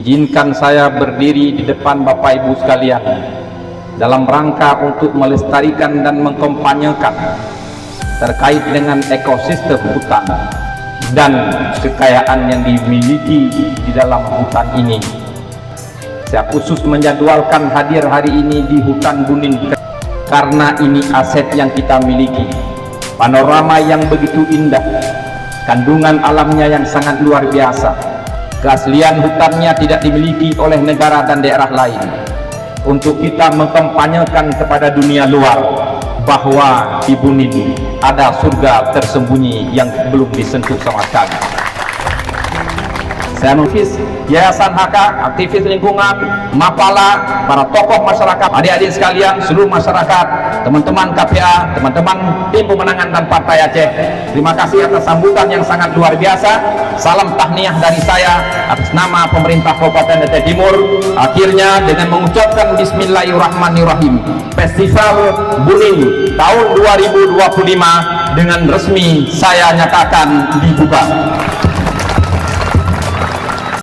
Izinkan saya berdiri di depan Bapak Ibu sekalian dalam rangka untuk melestarikan dan mengkampanyekan terkait dengan ekosistem hutan dan kekayaan yang dimiliki di dalam hutan ini. Saya khusus menjadwalkan hadir hari ini di Hutan Bunin karena ini aset yang kita miliki, panorama yang begitu indah, kandungan alamnya yang sangat luar biasa. Keaslian hutannya tidak dimiliki oleh negara dan daerah lain. Untuk kita mengkampanyekan kepada dunia luar bahwa di Bunin ada surga tersembunyi yang belum disentuh sama sekali. Saya aktivis Yayasan HK, aktivis lingkungan, Mapala, para tokoh masyarakat, adik-adik sekalian, seluruh masyarakat, teman-teman KPA, teman-teman tim pemenangan dan Partai Aceh. Terima kasih atas sambutan yang sangat luar biasa. Salam tahniah dari saya atas nama pemerintah Kabupaten Aceh Timur. Akhirnya dengan mengucapkan Bismillahirrahmanirrahim, Festival Bunin tahun 2025 dengan resmi saya nyatakan dibuka.